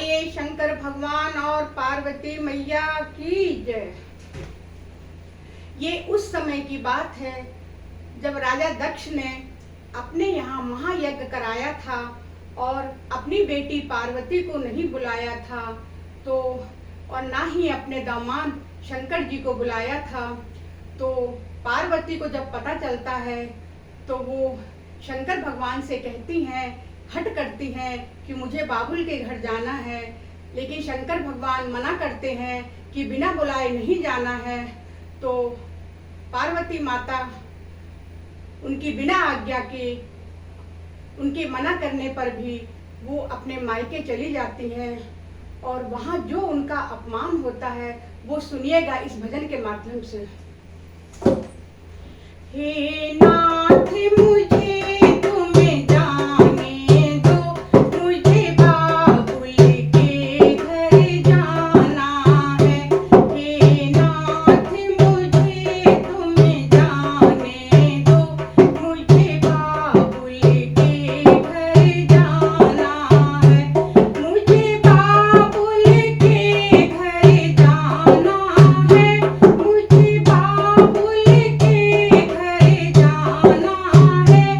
बोलिए शंकर भगवान और पार्वती मैया की जय। ये उस समय की बात है जब राजा दक्ष ने अपने यहाँ महायज्ञ कराया था और अपनी बेटी पार्वती को नहीं बुलाया था, तो और ना ही अपने दामाद शंकर जी को बुलाया था। तो पार्वती को जब पता चलता है तो वो शंकर भगवान से कहती हैं, हट करती हैं कि मुझे बाबुल के घर जाना है, लेकिन शंकर भगवान मना करते हैं कि बिना बुलाए नहीं जाना है। तो पार्वती माता उनकी बिना आज्ञा के, उनके मना करने पर भी वो अपने मायके चली जाती हैं और वहाँ जो उनका अपमान होता है वो सुनिएगा इस भजन के माध्यम से। हे नाथ मुझे तुम जाने दो, मुझे बाबुल के घर जाना है। हे नाथ मुझे तुम जाने दो, मुझे बाबुल के घर जाना है। मुझे बाबुल के घर जाना है, मुझे बाबुल के घर जाना है।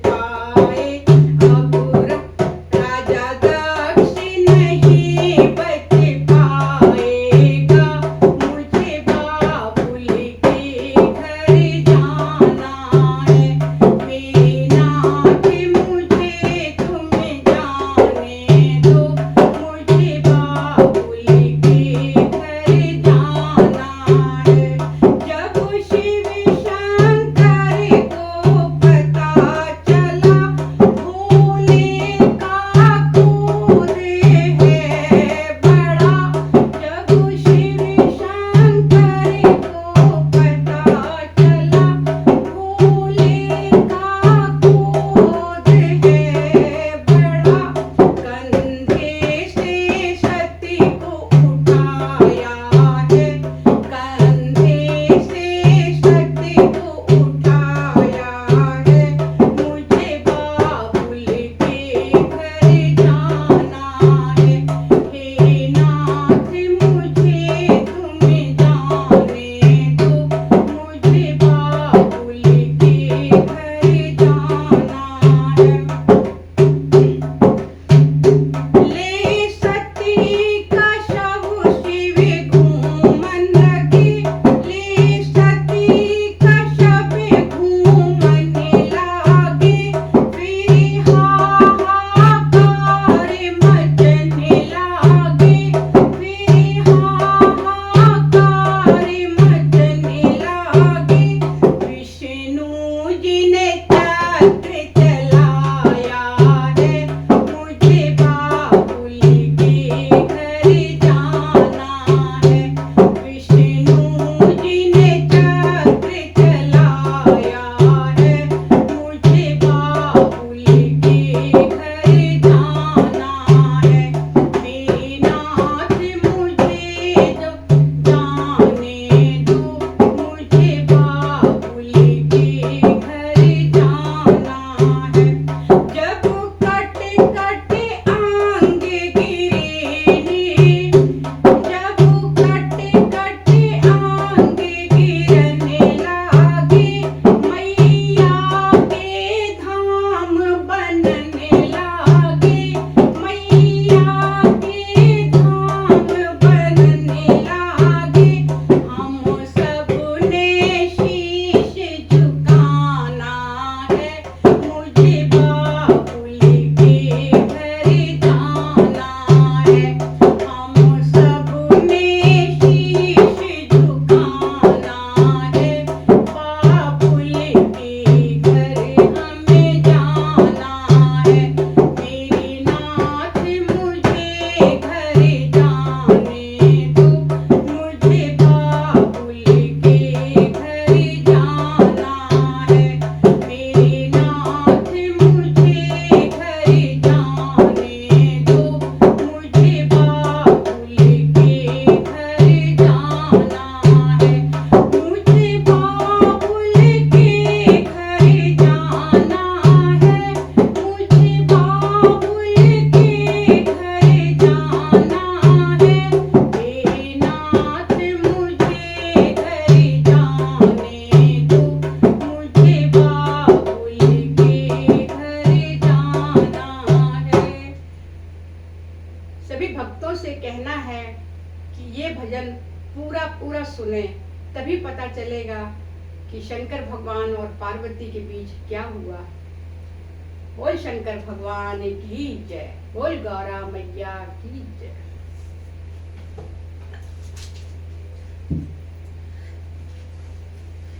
पाए। अब राजा दक्ष नहीं बच पाएगा, मुझे बाबुल के घर जाना है। मेनाथ मुझे तुम जाने दो, मुझे बाबुल के घर जाना है। जब शिव शंकर को पता चला, भोले का क्रोध है बड़ा। जब शिव शंकर को पता चला, भोले का क्रोध है बड़ा। कंधे से सती को उठाया है, कंधे से सती को उठाया है। मुझे बाबुल के घर जाना है। हे नाथ मुझे तुम जाने दो, मुझे बाबुल के घर जाना है। ले सती का शव शिव घूमन लगे, ले सती का शव घूमन लागे। फिर हाहाकार मचने लागे, फिर हाहाकार मचने लागे। विष्णु जी ने चक्र चलाया है, मुझे बाबुल के घर जाना है। विष्णु जी ने चक्र चलाया है, मुझे बाबुल के घर जाना है। मेनाथ मुझे जब जाने दो, मुझे बाबुल के घर जाना है। जब कट कट आंग गिरे, जब कट कट आंग गिरने लागे, मैया के धाम बनने लागे, मैया के धाम बनने लागे। हम सबने शीश झुकाना है, मुझे बाबुल के घर जाना है। हम सबने शीश झुकाना है, बाबुल के घर हमें जाना है। मेरे नाथ मुझे घर जाने दो, मुझे बाबुल के घर जाना है। मेरे नाथ मुझे घर जाने दो, मुझे बाबुल के घर जाना है। मुझे बाबुल के घर जाना है, मुझे बाबुल के घर जाना है। हे नाथ मुझे घर जाने दो, मुझे बाबुल के घर जाना है। सभी भक्तों से कहना है कि ये भजन पूरा पूरा सुने, तभी पता चलेगा कि शंकर भगवान और पार्वती के बीच क्या हुआ। बोल शंकर भगवान की जय, बोल गौरा मैया की जय।